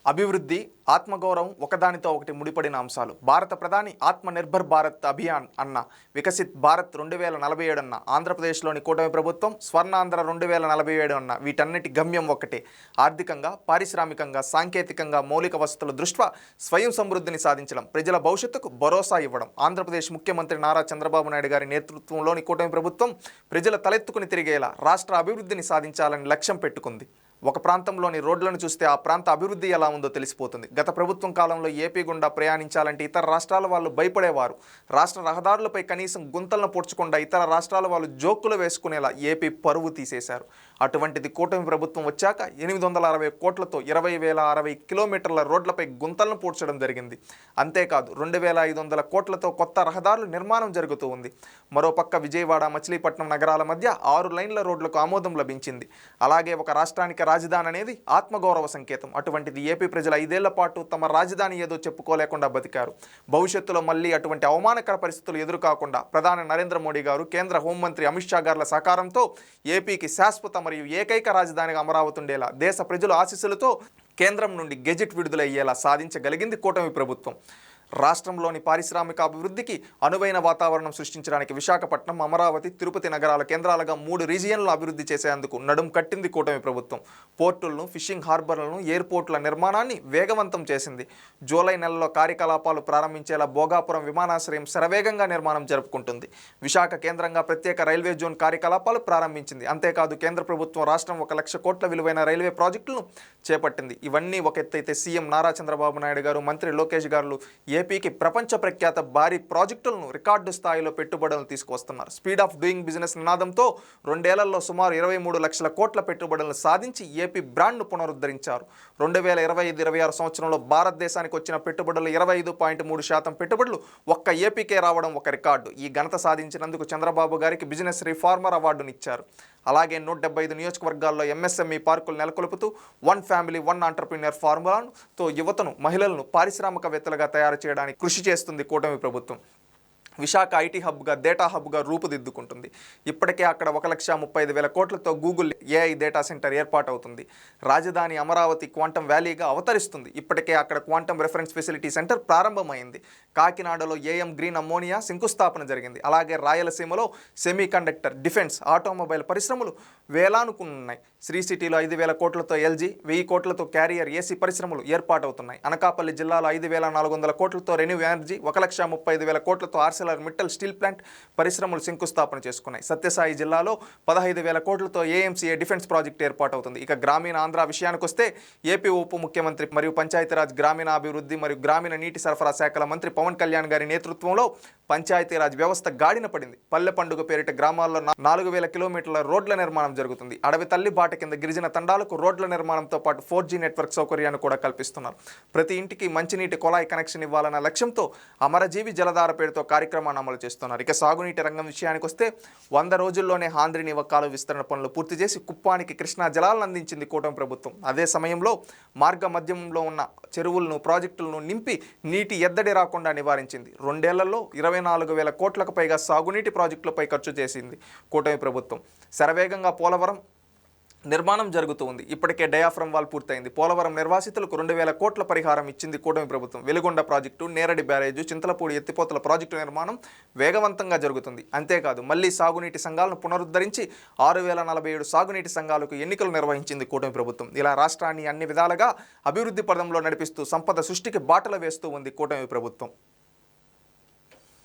అభివృద్ధి, ఆత్మగౌరవం ఒకదానితో ఒకటి ముడిపడిన అంశాలు. భారత ప్రధాని ఆత్మనిర్భర్ భారత్ అభియాన్ అన్న, వికసిత్ భారత్ 2047 అన్న, ఆంధ్రప్రదేశ్లోని కూటమి ప్రభుత్వం స్వర్ణాంధ్ర 2047 అన్న, వీటన్నిటి గమ్యం ఒక్కటే. ఆర్థికంగా, పారిశ్రామికంగా, సాంకేతికంగా మౌలిక వసతుల దృష్ట్యా స్వయం సమృద్ధిని సాధించడం, ప్రజల భవిష్యత్తుకు భరోసా ఇవ్వడం. ఆంధ్రప్రదేశ్ ముఖ్యమంత్రి నారా చంద్రబాబు నాయుడు గారి నేతృత్వంలోని కూటమి ప్రభుత్వం ప్రజల తలెత్తుకుని తిరిగేలా రాష్ట్ర అభివృద్ధిని సాధించాలని లక్ష్యం పెట్టుకుంది. ఒక ప్రాంతంలోని రోడ్లను చూస్తే ఆ ప్రాంత అభివృద్ధి ఎలా ఉందో తెలిసిపోతుంది. గత ప్రభుత్వం కాలంలో ఏపీ గుండా ప్రయాణించాలంటే ఇతర రాష్ట్రాల వాళ్ళు భయపడేవారు. రాష్ట్ర రహదారులపై కనీసం గుంతలను పూడ్చకుండా ఇతర రాష్ట్రాల వాళ్ళు జోక్కులు వేసుకునేలా ఏపీ పరువు తీసేశారు. అటువంటిది కూటమి ప్రభుత్వం వచ్చాక 860 కోట్లతో 20,060 కిలోమీటర్ల రోడ్లపై గుంతలను పూడ్చడం జరిగింది. అంతేకాదు 2,500 కోట్లతో కొత్త రహదారుల నిర్మాణం జరుగుతూ ఉంది. మరోపక్క విజయవాడ, మచిలీపట్నం నగరాల మధ్య 6 లైన్ల రోడ్లకు ఆమోదం లభించింది. అలాగే ఒక రాష్ట్రానికి రాజధాని అనేది ఆత్మగౌరవ సంకేతం. అటువంటిది ఏపీ ప్రజలు 5 ఏళ్ల పాటు తమ రాజధాని ఏదో చెప్పుకోలేకుండా బతికారు. భవిష్యత్తులో మళ్ళీ అటువంటి అవమానకర పరిస్థితులు ఎదురుకాకుండా ప్రధాని నరేంద్ర మోడీ గారు, కేంద్ర హోంమంత్రి అమిత్ షా గార్ల సహకారంతో ఏపీకి శాశ్వత మరియు ఏకైక రాజధానిగా అమరావతి ఉండేలా దేశ ప్రజల ఆశీస్సులతో కేంద్రం నుండి గెజెట్ విడుదలయ్యేలా సాధించగలిగింది కూటమి ప్రభుత్వం. రాష్ట్రంలోని పారిశ్రామిక అభివృద్ధికి అనువైన వాతావరణం సృష్టించడానికి విశాఖపట్నం, అమరావతి, తిరుపతి నగరాల కేంద్రాలుగా 3 రీజియన్లను అభివృద్ధి చేసేందుకు నడుం కట్టింది కూటమి ప్రభుత్వం. పోర్టులను, ఫిషింగ్ హార్బర్లను, ఎయిర్పోర్టుల నిర్మాణాన్ని వేగవంతం చేసింది. జూలై నెలలో కార్యకలాపాలు ప్రారంభించేలా భోగాపురం విమానాశ్రయం శరవేగంగా నిర్మాణం జరుపుకుంటుంది. విశాఖ కేంద్రంగా ప్రత్యేక రైల్వే జోన్ కార్యకలాపాలు ప్రారంభించింది. అంతేకాదు కేంద్ర ప్రభుత్వం రాష్ట్రం 1 లక్ష కోట్ల విలువైన రైల్వే ప్రాజెక్టులను చేపట్టింది. ఇవన్నీ ఒక ఎత్తైతే సీఎం నారా చంద్రబాబు నాయుడు గారు, మంత్రి లోకేష్ గారు ఏపీకి ప్రపంచ ప్రఖ్యాత భారీ ప్రాజెక్టులను రికార్డు స్థాయిలో పెట్టుబడులను తీసుకొస్తున్నారు. స్పీడ్ ఆఫ్ డూయింగ్ బిజినెస్ నినాదంతో 2 ఏళ్లలో సుమారు 23 లక్షల కోట్ల పెట్టుబడులను సాధించి ఏపీ బ్రాండ్ను పునరుద్ధరించారు. 2025-26 సంవత్సరంలో భారతదేశానికి వచ్చిన పెట్టుబడులు 25.3% పెట్టుబడులు ఒక్క ఏపీకే రావడం ఒక రికార్డు. ఈ ఘనత సాధించినందుకు చంద్రబాబు గారికి బిజినెస్ రిఫార్మర్ అవార్డునిచ్చారు. అలాగే 175 నియోజకవర్గాల్లో ఎంఎస్ఎంఈ పార్కులు నెలకొల్పుతూ 1 ఫ్యామిలీ 1 ఎంటర్‌ప్రెన్యూర్ ఫార్ములాతో యువతను, మహిళలను పారిశ్రామికవేత్తలుగా తయారు చేయడానికి కృషి చేస్తుంది కూటమి ప్రభుత్వం. విశాఖ ఐటీ హబ్గా, డేటా హబ్గా రూపుదిద్దుకుంటుంది. ఇప్పటికే అక్కడ 1,35,000 కోట్లతో గూగుల్ ఏఐ డేటా సెంటర్ ఏర్పాటవుతుంది. రాజధాని అమరావతి క్వాంటమ్ వ్యాలీగా అవతరిస్తుంది. ఇప్పటికే అక్కడ క్వాంటమ్ రెఫరెన్స్ ఫెసిలిటీ సెంటర్ ప్రారంభమైంది. కాకినాడలో ఏఎం గ్రీన్ అమ్మోనియా శంకుస్థాపన జరిగింది. అలాగే రాయలసీమలో సెమీ కండక్టర్, డిఫెన్స్, ఆటోమొబైల్ పరిశ్రమలు వేలానుకున్నాయి. శ్రీ సిటీలో 5,000 కోట్లతో ఎల్జీ, 1,000 కోట్లతో క్యారియర్ ఏసీ పరిశ్రమలు ఏర్పాటవుతున్నాయి. అనకాపల్లి జిల్లాలో 5,400 కోట్లతో రెన్యూ ఎనర్జీ, 1,35,000 కోట్లతో మిట్టల్ స్టీల్ ప్లాంట్ పరిశ్రమలు శంకుస్థాపన చేసుకున్నాయి. సత్యసాయి జిల్లాలో 15,000 కోట్లతో ఏఎంసీఏ డిఫెన్స్ ప్రాజెక్ట్ ఏర్పాటవుతుంది. ఇక గ్రామీణ ఆంధ్ర విషయానికి వస్తే ఏపీ ఉప ముఖ్యమంత్రి మరియు పంచాయతీరాజ్, గ్రామీణాభివృద్ధి మరియు గ్రామీణ నీటి సరఫరా శాఖల మంత్రి పవన్ కళ్యాణ్ గారి నేతృత్వంలో పంచాయతీరాజ్ వ్యవస్థ గాడిన పడింది. పల్లె పండుగ పేరిట గ్రామాల్లో 4,000 కిలోమీటర్ల రోడ్ల నిర్మాణం జరుగుతుంది. అడవి తల్లి బాట కింద గిరిజన తండాలకు రోడ్ల నిర్మాణంతో పాటు 4G నెట్వర్క్ సౌకర్యాన్ని కూడా కల్పిస్తున్నారు. ప్రతి ఇంటికి మంచినీటి కొలాయి కనెక్షన్ ఇవ్వాలన్న లక్ష్యంతో అమరజీవి జలధార పేరుతో కార్యక్రమాన్ని అమలు చేస్తున్నారు. ఇక సాగునీటి రంగం విషయానికి వస్తే 100 రోజుల్లోనే హాంద్రి కాలువ విస్తరణ పనులు పూర్తి చేసి కుప్పానికి కృష్ణా జలాలను అందించింది కూటమి ప్రభుత్వం. అదే సమయంలో మార్గ మధ్యంలో ఉన్న చెరువులను, ప్రాజెక్టులను నింపి నీటి ఎద్దడి రాకుండా నివారించింది. 2 ఏళ్లలో 24,000 కోట్లకు పైగా సాగునీటి ప్రాజెక్టులపై ఖర్చు చేసింది కూటమి ప్రభుత్వం. శరవేగంగా పోలవరం నిర్మాణం జరుగుతూ ఉంది. ఇప్పటికే డయాఫ్రమ్ వాల్ పూర్తయింది. పోలవరం నిర్వాసితులకు 2,000 కోట్ల పరిహారం ఇచ్చింది కూటమి ప్రభుత్వం. వెలుగొండ ప్రాజెక్టు, నేరడి బ్యారేజు, చింతలపూడి ఎత్తిపోతల ప్రాజెక్టు నిర్మాణం వేగవంతంగా జరుగుతుంది. అంతేకాదు మళ్లీ సాగునీటి సంఘాలను పునరుద్ధరించి 6,047 సాగునీటి సంఘాలకు ఎన్నికలు నిర్వహించింది కూటమి ప్రభుత్వం. ఇలా రాష్ట్రాన్ని అన్ని విధాలుగా అభివృద్ధి పదంలో నడిపిస్తూ సంపద సృష్టికి బాటలు వేస్తూ ఉంది కూటమి ప్రభుత్వం.